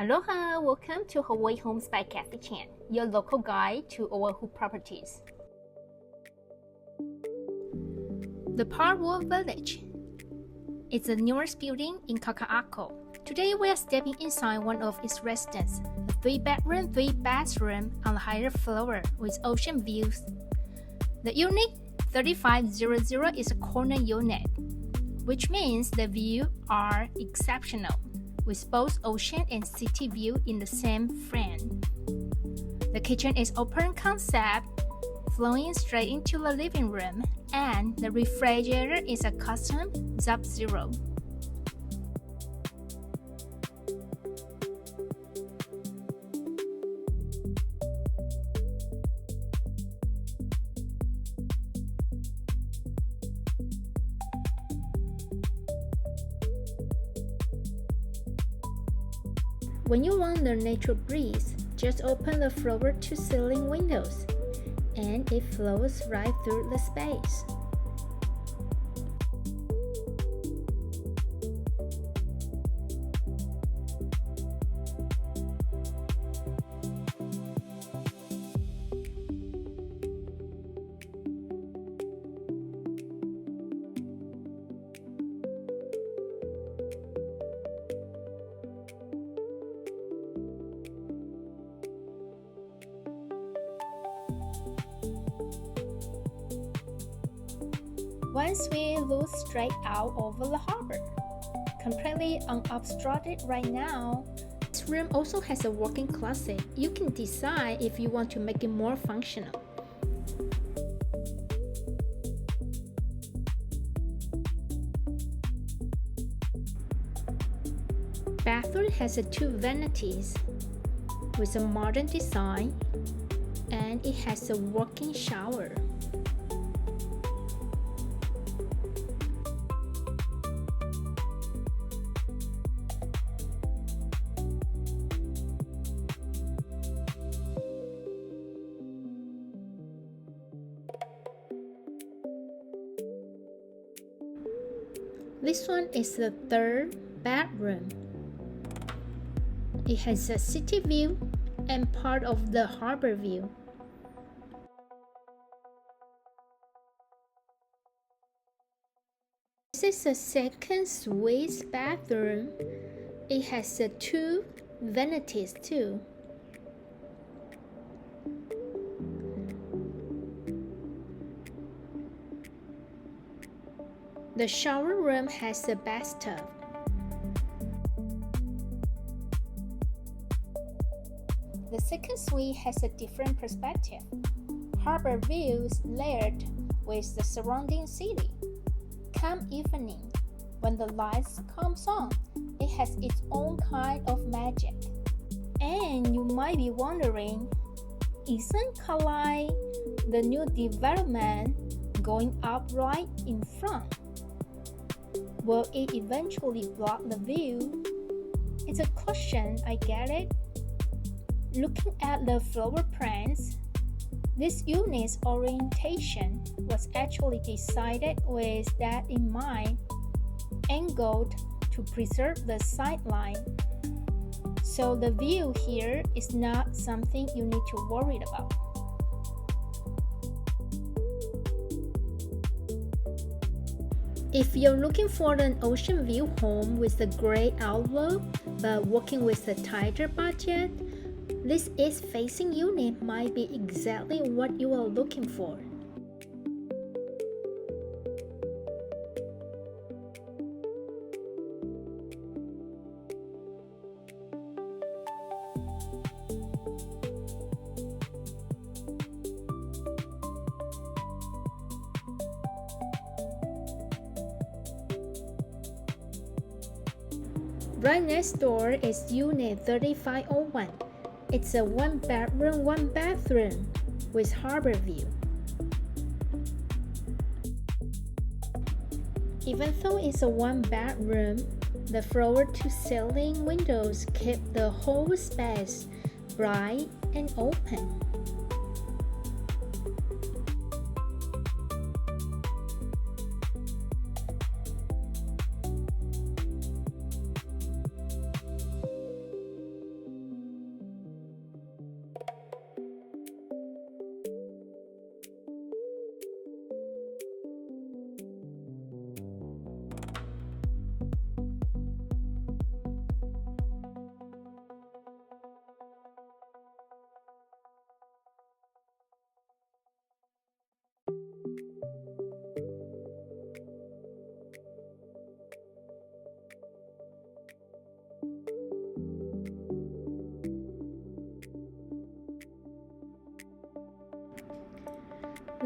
Aloha! Welcome to Hawaii Homes by Kathy Chan, your local guide to Oahu properties. The Parkwood Village. It's the newest building in Kakaako. Today we are stepping inside one of its residences, a 3-bedroom, 3-bathroom on the higher floor with ocean views. The unit 3500 is a corner unit, which means the views are exceptional, with both ocean and city view in the same frame. The kitchen is open concept, flowing straight into the living room, and the refrigerator is a custom Sub-Zero. When you want the natural breeze, just open the floor-to-ceiling windows, and it flows right through the space. Once we look straight out over the harbor, completely unobstructed right now. This room also has a walk-in closet. You can decide if you want to make it more functional. Bathroom has 2 vanities with a modern design, and it has a walk-in shower. This one is the 3rd bedroom. It has a city view and part of the harbor view. This is a second suite bathroom. It has 2 vanities too. The shower room has a bathtub. The second suite has a different perspective. Harbor views layered with the surrounding city. Come evening, when the lights comes on, it has its own kind of magic. And you might be wondering, isn't Kalai the new development going up right in front? Will it eventually block the view? It's a question, I get it. Looking at the floor plans, this unit's orientation was actually decided with that in mind, angled to preserve the sideline. So the view here is not something you need to worry about. If you're looking for an ocean view home with a great outlook but working with a tighter budget, this east-facing unit might be exactly what you are looking for. Right next door is Unit 3501. It's a 1-bedroom, 1-bathroom with harbor view. Even though it's a 1-bedroom, the floor-to-ceiling windows keep the whole space bright and open.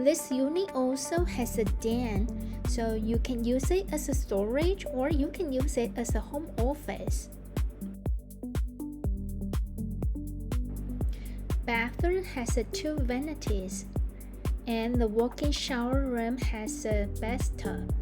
This unit also has a den, so you can use it as a storage or you can use it as a home office. Bathroom has 2 vanities, and the walk-in shower room has a bathtub.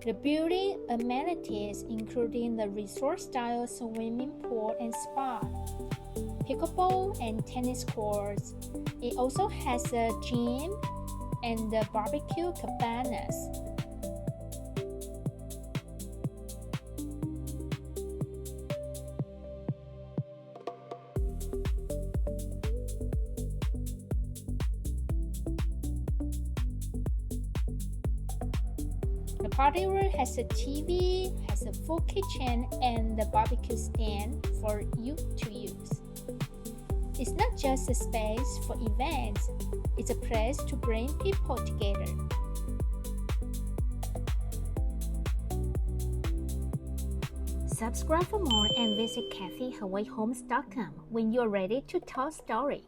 The building amenities including the resort-style swimming pool and spa, pickleball and tennis courts. It also has a gym and the barbecue cabanas. The party room has a TV, has a full kitchen, and the barbecue stand for you to use. It's not just a space for events, it's a place to bring people together. Subscribe for more and visit CathyHawaiiHomes.com when you're ready to tell story.